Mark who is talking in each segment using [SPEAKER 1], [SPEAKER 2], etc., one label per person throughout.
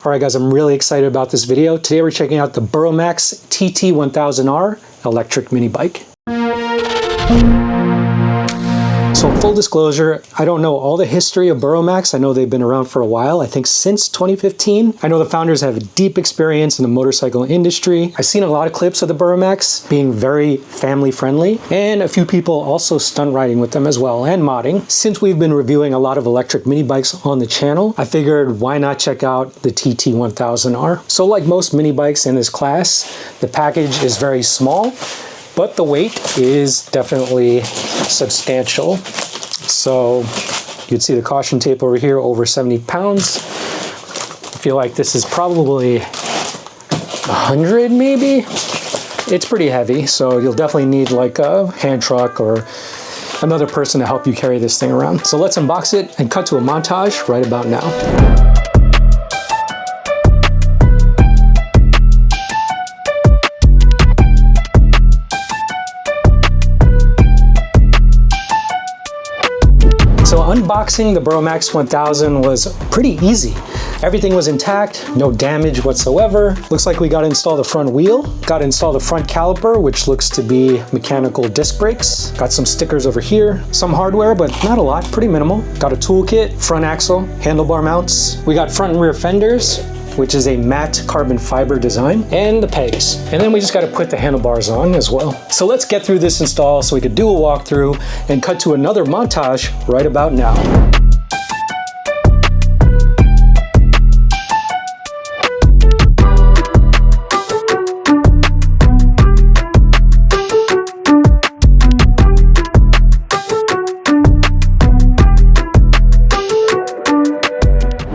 [SPEAKER 1] All right guys, I'm really excited about this video. Today we're checking out the Burromax TT1000R electric mini bike. So full disclosure, I don't know all the history of Burromax. I know they've been around for a while, I think since 2015. I know the founders have a deep experience in the motorcycle industry. I've seen a lot of clips of the Burromax being very family friendly, and a few people also stunt riding with them as well, and modding. Since we've been reviewing a lot of electric mini bikes on the channel, I figured why not check out the TT1000R. So like most mini bikes in this class, the package is very small, but the weight is definitely substantial. So you'd see the caution tape over here, over 70 pounds. I feel like this is probably 100 maybe. It's pretty heavy, so you'll definitely need like a hand truck or another person to help you carry this thing around. So let's unbox it and cut to a montage right about now. So unboxing the Burromax 1000 was pretty easy. Everything was intact, no damage whatsoever. Looks like we got to install the front wheel, got to install the front caliper, which looks to be mechanical disc brakes. Got some stickers over here, some hardware, but not a lot, pretty minimal. Got a toolkit, front axle, handlebar mounts. We got front and rear fenders, which is a matte carbon fiber design, and the pegs. And then we just got to put the handlebars on as well. So let's get through this install so we could do a walkthrough and cut to another montage right about now.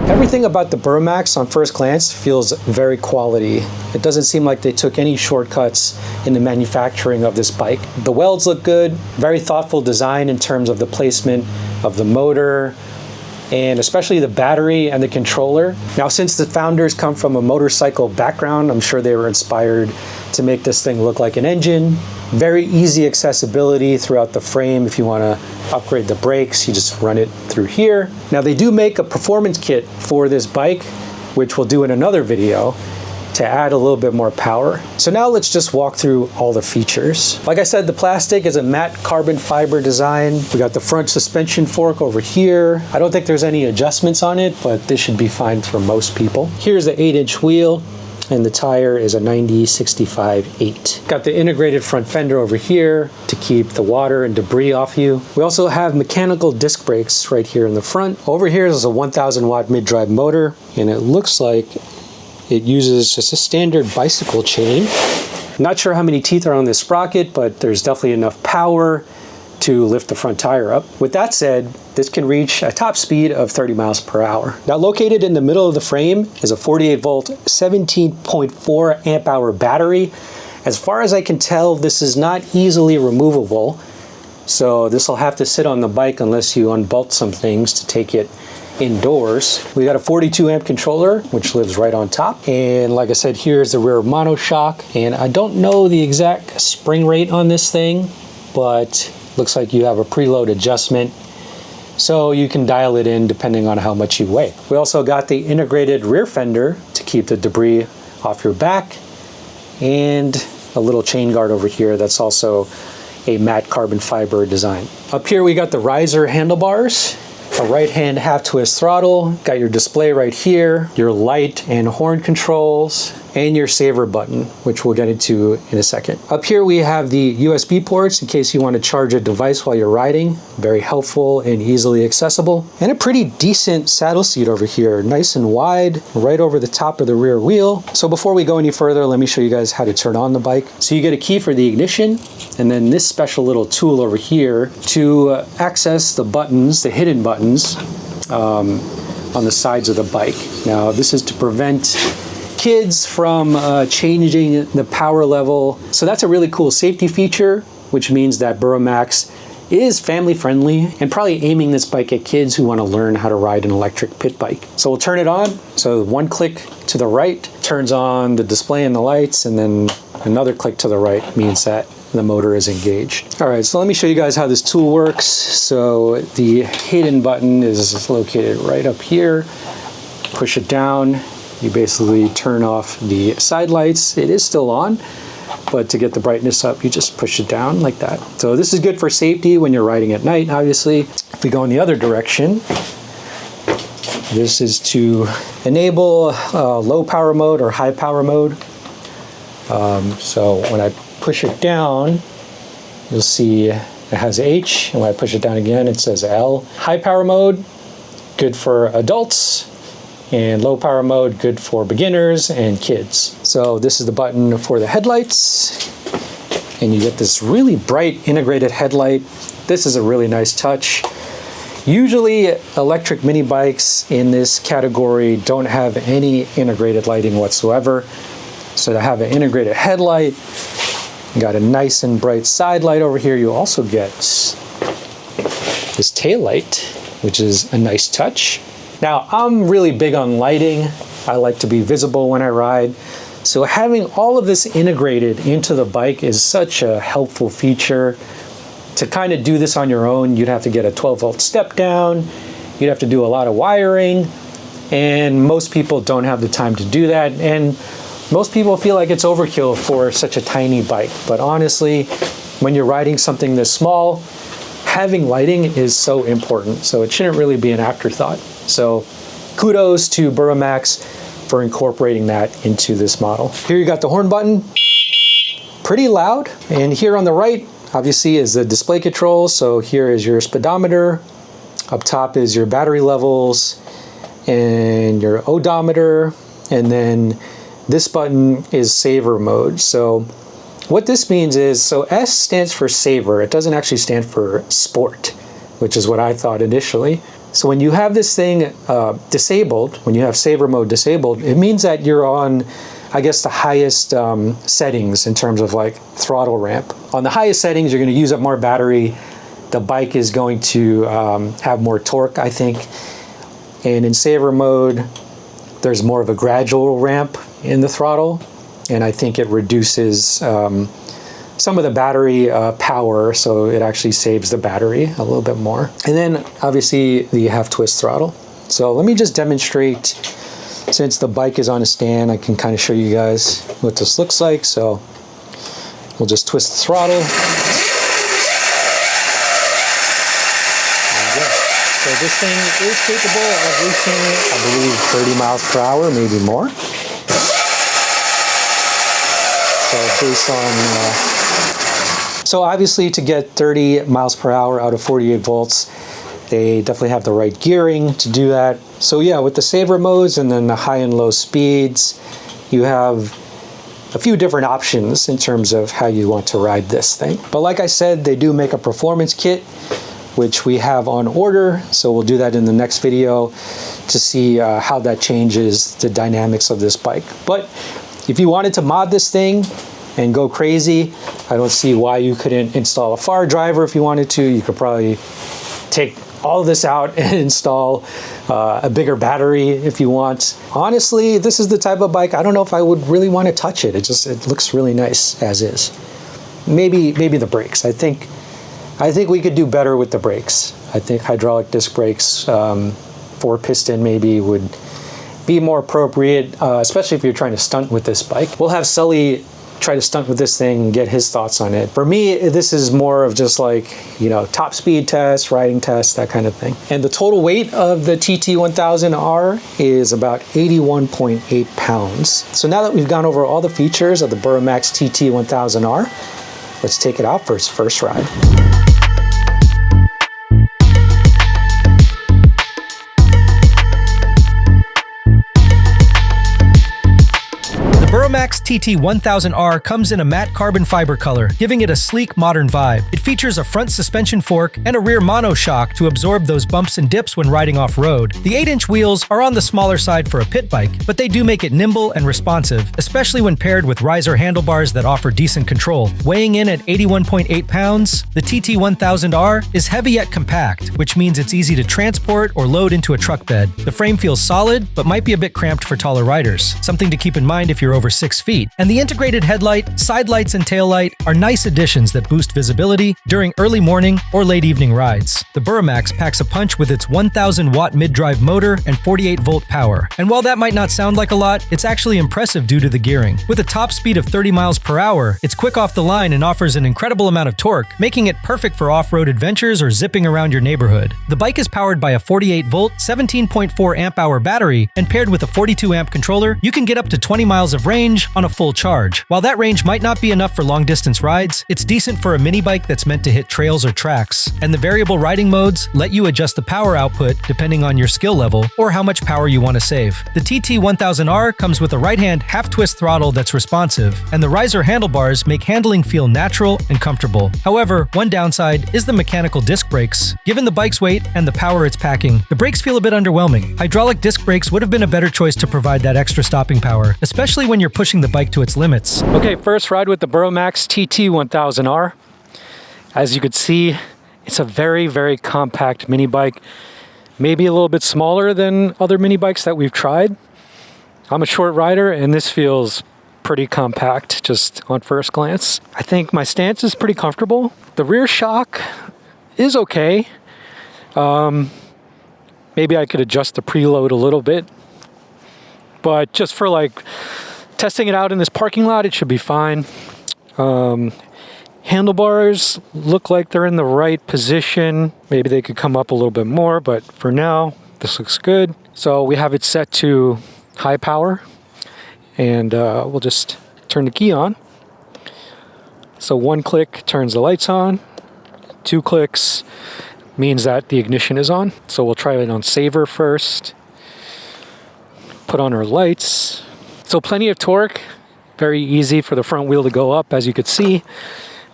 [SPEAKER 1] Everything about the Burromax on first glance feels very quality. It doesn't seem like they took any shortcuts in the manufacturing of this bike. The welds look good, very thoughtful design in terms of the placement of the motor, and especially the battery and the controller. Now, since the founders come from a motorcycle background, I'm sure they were inspired to make this thing look like an engine. Very easy accessibility throughout the frame. If you want to upgrade the brakes, you just run it through here. Now, they do make a performance kit for this bike, which we'll do in another video, to add a little bit more power. So now let's just walk through all the features. Like I said, the plastic is a matte carbon fiber design. We got the front suspension fork over here. I don't think there's any adjustments on it, but this should be fine for most people. Here's the 8-inch wheel, and the tire is a 90/65/8. Got the integrated front fender over here to keep the water and debris off you. We also have mechanical disc brakes right here in the front. Over here is a 1000 watt mid-drive motor, and it looks like it uses just a standard bicycle chain. Not sure how many teeth are on this sprocket, but there's definitely enough power to lift the front tire up. With that said, this can reach a top speed of 30 miles per hour. Now, located in the middle of the frame is a 48 volt, 17.4 amp hour battery. As far as I can tell, this is not easily removable. So this will have to sit on the bike unless you unbolt some things to take it indoors. We got a 42 amp controller, which lives right on top. And like I said, here's the rear monoshock. And I don't know the exact spring rate on this thing, but looks like you have a preload adjustment, so you can dial it in depending on how much you weigh. We also got the integrated rear fender to keep the debris off your back, and a little chain guard over here that's also a matte carbon fiber design. Up here we got the riser handlebars, a right hand half twist throttle, got your display right here, your light and horn controls, and your saver button, which we'll get into in a second. Up here we have the USB ports in case you want to charge a device while you're riding. Very helpful and easily accessible. And a pretty decent saddle seat over here, nice and wide, right over the top of the rear wheel. So before we go any further, let me show you guys how to turn on the bike. So you get a key for the ignition, and then this special little tool over here to access the buttons, the hidden buttons, on the sides of the bike. Now, this is to prevent kids from changing the power level. So that's a really cool safety feature, which means that Burromax is family friendly and probably aiming this bike at kids who want to learn how to ride an electric pit bike. So we'll turn it on. So one click to the right turns on the display and the lights, and then another click to the right means that the motor is engaged. All right, so let me show you guys how this tool works. So the hidden button is located right up here. Push it down, You basically turn off the side lights. It is still on, but to get the brightness up, you just push it down like that. So this is good for safety when you're riding at night, obviously. If we go in the other direction, this is to enable low power mode or high power mode. So when I push it down, you'll see it has H, and when I push it down again, it says L. High power mode, good for adults, and low power mode, good for beginners and kids. So this is the button for the headlights, and you get this really bright integrated headlight. This is a really nice touch. Usually electric mini bikes in this category don't have any integrated lighting whatsoever. So to have an integrated headlight, you got a nice and bright side light over here. You also get this tail light, which is a nice touch. Now, I'm really big on lighting. I like to be visible when I ride. So having all of this integrated into the bike is such a helpful feature. To kind of do this on your own, you'd have to get a 12-volt step down. You'd have to do a lot of wiring, and most people don't have the time to do that. And most people feel like it's overkill for such a tiny bike. But honestly, when you're riding something this small, having lighting is so important. So it shouldn't really be an afterthought. So kudos to Burromax for incorporating that into this model. Here you got the horn button, pretty loud. And here on the right, obviously, is the display control. So here is your speedometer. Up top is your battery levels and your odometer. And then this button is saver mode. So what this means is, so S stands for saver. It doesn't actually stand for sport, which is what I thought initially. So when you have this thing disabled, when you have saver mode disabled, it means that you're on, I guess, the highest settings in terms of like throttle ramp. On the highest settings, you're going to use up more battery. The bike is going to have more torque, I think. And in saver mode, there's more of a gradual ramp in the throttle. And I think it reduces some of the battery power, so it actually saves the battery a little bit more. And then obviously the half twist throttle. So let me just demonstrate. Since the bike is on a stand, I can kind of show you guys what this looks like. So we'll just twist the throttle. There you go. So this thing is capable of reaching, I believe, 30 miles per hour, maybe more. So based on, so obviously to get 30 miles per hour out of 48 volts, they definitely have the right gearing to do that. So yeah, with the saver modes and then the high and low speeds, you have a few different options in terms of how you want to ride this thing. But like I said, they do make a performance kit, which we have on order. So we'll do that in the next video to see how that changes the dynamics of this bike. But if you wanted to mod this thing and go crazy, I don't see why you couldn't install a far driver if you wanted to. You could probably take all of this out and install a bigger battery if you want. Honestly, this is the type of bike, I don't know if I would really want to touch it. It looks really nice as is. Maybe the brakes. I think we could do better with the brakes. I think hydraulic disc brakes, 4-piston maybe, would be more appropriate, especially if you're trying to stunt with this bike. We'll have Sully try to stunt with this thing and get his thoughts on it. For me, this is more of just like, you know, top speed test, riding test, that kind of thing. And the total weight of the TT1000R is about 81.8 pounds. So now that we've gone over all the features of the Burromax TT1000R, let's take it out for its first ride.
[SPEAKER 2] Burromax TT1000R comes in a matte carbon fiber color, giving it a sleek, modern vibe. It features a front suspension fork and a rear monoshock to absorb those bumps and dips when riding off-road. The 8-inch wheels are on the smaller side for a pit bike, but they do make it nimble and responsive, especially when paired with riser handlebars that offer decent control. Weighing in at 81.8 pounds, the TT1000R is heavy yet compact, which means it's easy to transport or load into a truck bed. The frame feels solid, but might be a bit cramped for taller riders, something to keep in mind if you're over 6 feet. And the integrated headlight, side lights, and tail light are nice additions that boost visibility efficiently during early morning or late evening rides. The Burromax packs a punch with its 1,000-watt mid-drive motor and 48-volt power. And while that might not sound like a lot, it's actually impressive due to the gearing. With a top speed of 30 miles per hour, it's quick off the line and offers an incredible amount of torque, making it perfect for off-road adventures or zipping around your neighborhood. The bike is powered by a 48-volt, 17.4 amp-hour battery, and paired with a 42-amp controller, you can get up to 20 miles of range on a full charge. While that range might not be enough for long-distance rides, it's decent for a mini bike that's meant to hit trails or tracks. And the variable riding modes let you adjust the power output depending on your skill level or how much power you want to save. The TT1000R comes with a right-hand half-twist throttle that's responsive, and the riser handlebars make handling feel natural and comfortable. However, one downside is the mechanical disc brakes. Given the bike's weight and the power it's packing, the brakes feel a bit underwhelming. Hydraulic disc brakes would have been a better choice to provide that extra stopping power, especially when you're pushing the bike to its limits.
[SPEAKER 1] Okay, first ride with the Burromax TT1000R. As you could see, it's a very, very compact mini bike. Maybe a little bit smaller than other mini bikes that we've tried. I'm a short rider and this feels pretty compact just on first glance. I think my stance is pretty comfortable. The rear shock is okay. Maybe I could adjust the preload a little bit, but just for like testing it out in this parking lot, it should be fine. Handlebars look like they're in the right position. Maybe they could come up a little bit more, but for now, this looks good. So we have it set to high power, and we'll just turn the key on. So one click turns the lights on, 2 clicks means that the ignition is on. So we'll try it on saver first, put on our lights. So plenty of torque, very easy for the front wheel to go up, as you could see.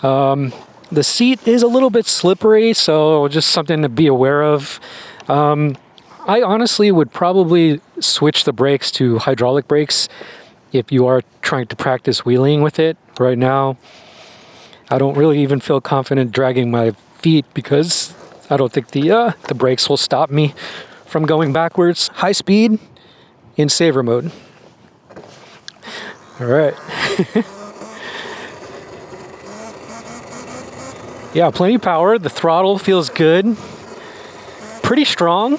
[SPEAKER 1] The seat is a little bit slippery, so just something to be aware of. I honestly would probably switch the brakes to hydraulic brakes if you are trying to practice wheeling with it. Right now, I don't really even feel confident dragging my feet because I don't think the brakes will stop me from going backwards. High speed in saver mode. All right. Yeah, plenty of power. The throttle feels good. Pretty strong.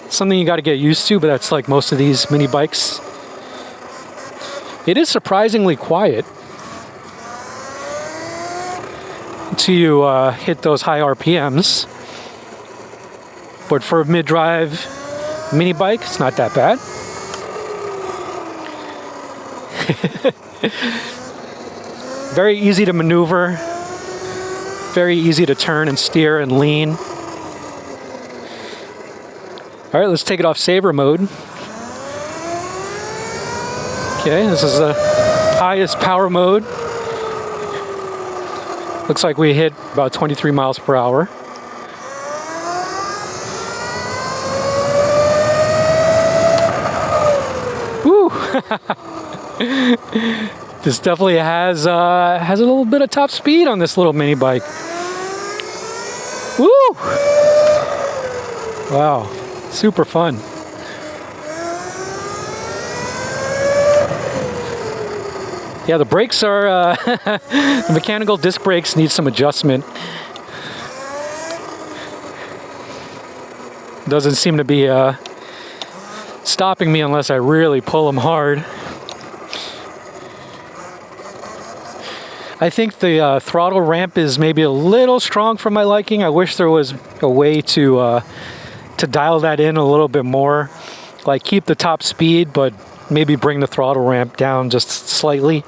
[SPEAKER 1] Something you got to get used to, but that's like most of these mini bikes. It is surprisingly quiet until you hit those high RPMs. But for a mid-drive mini bike, it's not that bad. Very easy to maneuver. Very easy to turn and steer and lean. All right, let's take it off saver mode. Okay, this is the highest power mode. Looks like we hit about 23 miles per hour. Woo! This definitely has a little bit of top speed on this little mini bike. Woo! Wow, super fun. Yeah, the brakes are, the mechanical disc brakes need some adjustment. Doesn't seem to be stopping me unless I really pull them hard. I think the throttle ramp is maybe a little strong for my liking. I wish there was a way to dial that in a little bit more. Like keep the top speed, but maybe bring the throttle ramp down just slightly.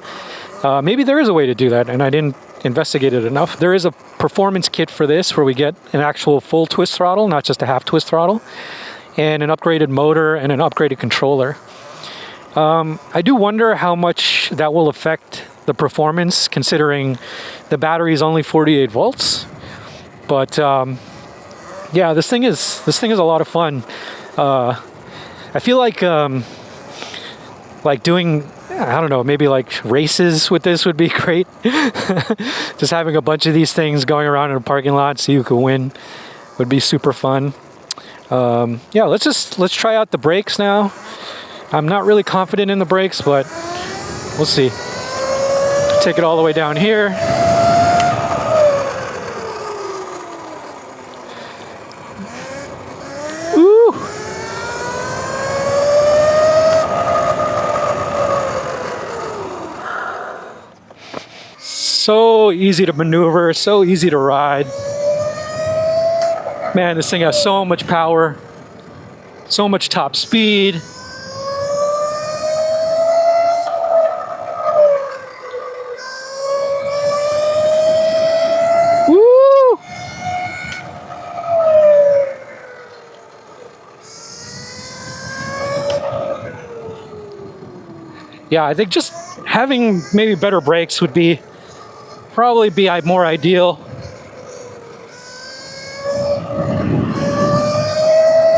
[SPEAKER 1] Maybe there is a way to do that, and I didn't investigate it enough. There is a performance kit for this where we get an actual full twist throttle, not just a half twist throttle, and an upgraded motor and an upgraded controller. I do wonder how much that will affect the performance, considering the battery is only 48 volts. But yeah, this thing is a lot of fun. I feel like doing, I don't know, maybe like races with this would be great. Just having a bunch of these things going around in a parking lot so you could win would be super fun. Yeah, let's try out the brakes now. I'm not really confident in the brakes, but we'll see. Take it all the way down here. so easy to maneuver, so easy to ride. Man, this thing has so much power, so much top speed. Woo! Yeah, I think just having maybe better brakes would probably be more ideal.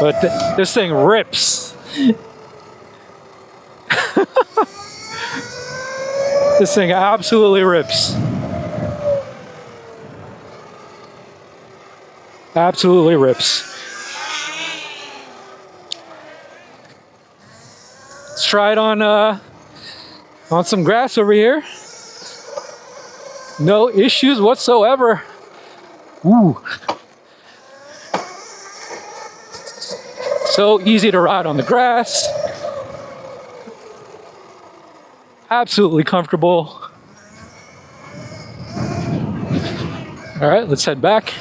[SPEAKER 1] But this thing rips. This thing absolutely rips. Absolutely rips. Let's try it on some grass over here. No issues whatsoever. Ooh. So easy to ride on the grass. Absolutely comfortable. All right, let's head back.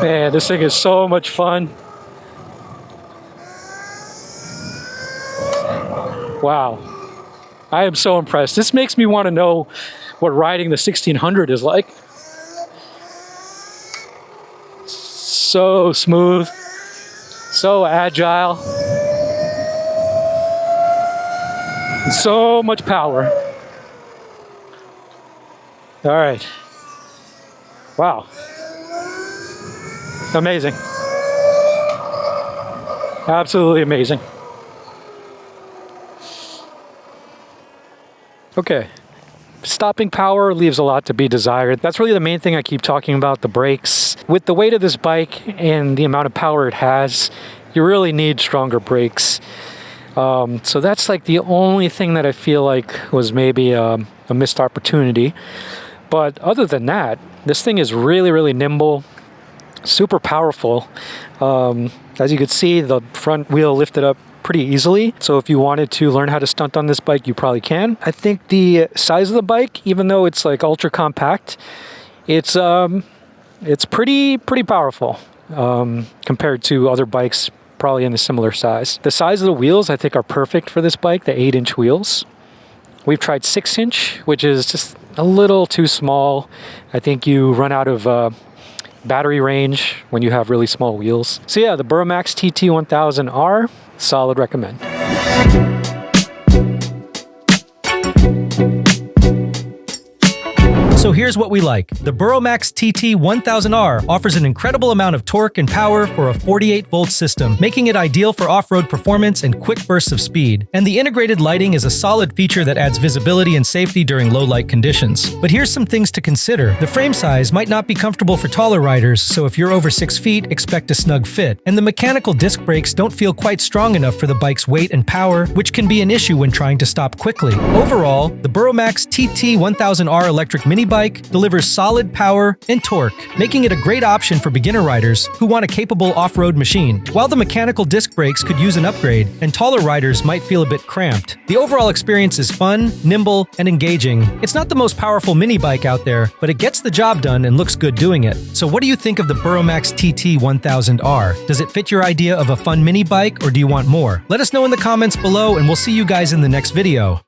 [SPEAKER 1] Man, this thing is so much fun. Wow. I am so impressed. This makes me want to know what riding the 1600 is like. So smooth, so agile, and so much power. All right. Wow. Amazing. Absolutely amazing. Okay. Stopping power leaves a lot to be desired. That's really the main thing I keep talking about, the brakes. With the weight of this bike and the amount of power it has, you really need stronger brakes. So that's like the only thing that I feel like was maybe a missed opportunity. But other than that, this thing is really, really nimble, super powerful. As you can see, the front wheel lifted up pretty easily. So if you wanted to learn how to stunt on this bike, you probably can. I think the size of the bike, even though it's like ultra compact, it's pretty powerful compared to other bikes probably in a similar size. The size of the wheels I think are perfect for this bike, the 8-inch wheels. We've tried 6-inch, which is just a little too small. I think you run out of battery range when you have really small wheels. So yeah, the Burromax TT1000R, solid recommend.
[SPEAKER 2] So here's what we like. The Burromax TT1000R offers an incredible amount of torque and power for a 48-volt system, making it ideal for off-road performance and quick bursts of speed. And the integrated lighting is a solid feature that adds visibility and safety during low-light conditions. But here's some things to consider. The frame size might not be comfortable for taller riders, so if you're over 6 feet, expect a snug fit. And the mechanical disc brakes don't feel quite strong enough for the bike's weight and power, which can be an issue when trying to stop quickly. Overall, the Burromax TT1000R electric mini bike delivers solid power and torque, making it a great option for beginner riders who want a capable off-road machine. While the mechanical disc brakes could use an upgrade, and taller riders might feel a bit cramped, the overall experience is fun, nimble, and engaging. It's not the most powerful mini bike out there, but it gets the job done and looks good doing it. So what do you think of the Burromax TT1000R? Does it fit your idea of a fun mini bike, or do you want more? Let us know in the comments below, and we'll see you guys in the next video.